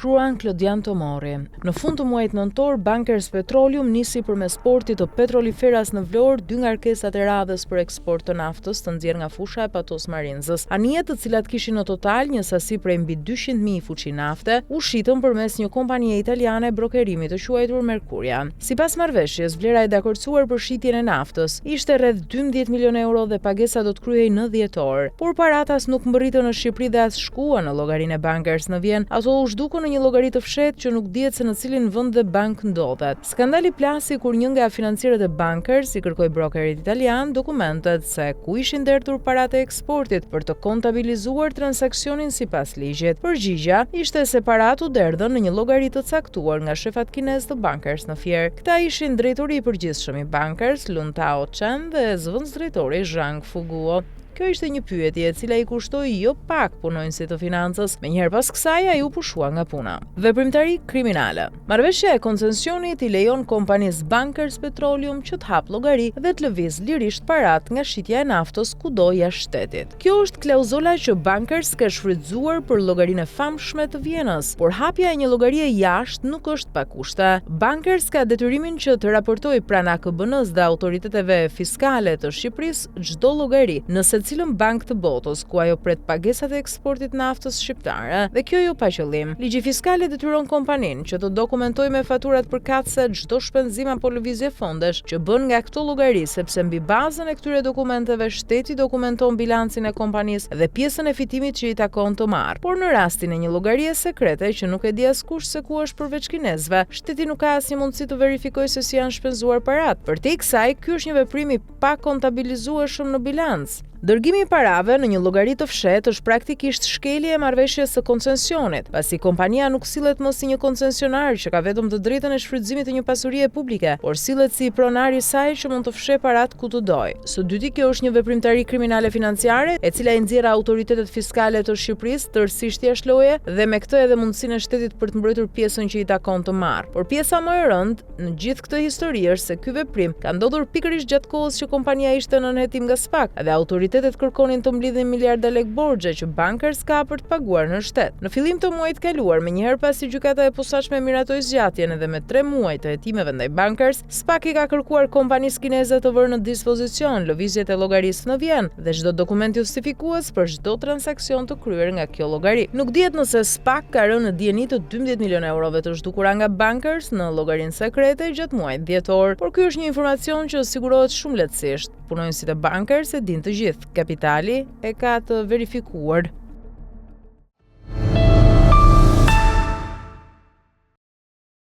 shkruan Klodian Tomori. Në fund të muajit nëntor, Bankers Petroleum nisi përmes portit të Petroliferas në Vlorë 2 ngarkesat e radhës për eksport të naftës të nxjerrë nga fusha e Patos Marinzës. Anijet, të cilat kishin në total një sasi prej mbi 200.000 fuqi nafte, u shitën përmes një kompanie italiane brokerimi të quajtur Mercuria. Sipas marrëveshjes, vlera e dakordsuar për shitjen e naftës ishte rreth 12 milionë euro dhe pagesa do të kryhej në dhjetor. Por paratas nuk mbërritën në Shqipëri dhe as shkuan në llogarinë e Bankers në Vjen, ato u zhdukën në një llogari të fshehtë që nuk dihet se në cilin vend dhe bank ndodhet. Skandali plasi kur një nga financierët e Bankers i kërkoi brokerit italian dokumentet se ku ishin ndertur paratë e eksportit për të kontabilizuar transaksionin sipas ligjit. Përgjigjja ishte se paratë u derdhën në një llogari të caktuar nga shefat kinez të Bankers në Fier. Këta ishin drejtori i përgjithshëm i Bankers, Lun Tao Chen, dhe zëvendësdrejtori Zhang Fuguo. Kjo ishte një pyetje e cila i kushtoi jo pak punonjësit të financës, menjëherë pas kësaj ai u pushua nga puna. Veprimtari kriminale. Marrëveshja e koncesionit i lejon kompanisë Bankers Petroleum që të hap llogari dhe të lëviz lirisht paratë nga shitja e naftës kudo jashtë shtetit. Kjo është klauzola që Bankers ka shfrytzuar për llogarinë e famshme të Vjenës, por hapja e një llogarie jashtë nuk është pa kushte. Bankers ka detyrimin që të raportojë pranë AKBN-s dhe autoriteteve fiskale të Shqipërisë çdo llogari nëse cilën bank të botës ku ajo pret pagesat e eksportit naftës shqiptare, dhe kjo jo pa qëllim. Ligji fiskal detyron kompaninë që të dokumentojë me faturat përkatëse çdo shpenzim apo lëvizje fondesh që bën nga këto llogari, sepse mbi bazën e këtyre dokumenteve shteti dokumenton bilancin e kompanisë dhe pjesën e fitimit që i takon të marrë. Por në rastin e një llogarie sekrete që nuk e di askush se ku është përveç kinezëve, shteti nuk ka asnjë mundësi të verifikojë se si janë shpenzuar paratë. Përtej kësaj, ky është një veprim i pa kontabilizueshëm në bilanc. Dërgimi i parave në një llogari të fshehtë është praktikisht shkelje e marrëveshjes së koncesionit, pasi kompania nuk sillet më si një koncesionar që ka vetëm të drejtën e shfrytëzimit të një pasurie publike, por sillet si pronar i saj që mund të fshehë paratë ku të dojë. Së dyti, kjo është një veprimtari kriminale financiare, e cila i nxjerr autoritetet fiskale të Shqipërisë tërësisht jashtë loje dhe me këtë edhe mundësinë e shtetit për të mbrojtur pjesën që i takon të marrë. Por pjesa më e rëndë në gjithë këtë histori është se ky veprim ka ndodhur pikërisht gjatë kohës që kompania ishte në nënhetim nga SPAK dhe autoritetet kërkonin të mblidhin miliarda lek borxhe që Bankers ka për të paguar në shtet. Në fillim të muajit kaluar, menjëherë pasi gjykata e posaçme miratoi zgjatjen edhe me 3 muaj të hetimeve ndaj Bankers, SPAK i ka kërkuar kompanisë kineze të vërë në dispozicion lëvizjet e llogarisë në Vjenë dhe çdo dokument justifikues për çdo transaksion të kryer nga kjo llogari. Nuk dihet nëse SPAK ka rënë në dieni të 12 milionë eurove të zhdukura nga Bankers në llogarinë sekrete gjatë muajit dhjetor, por ky është një informacion që sigurohet shumë lehtësisht. Punonjësit e Bankers e dinë të gjithë. Kapitali e ka të verifikuar.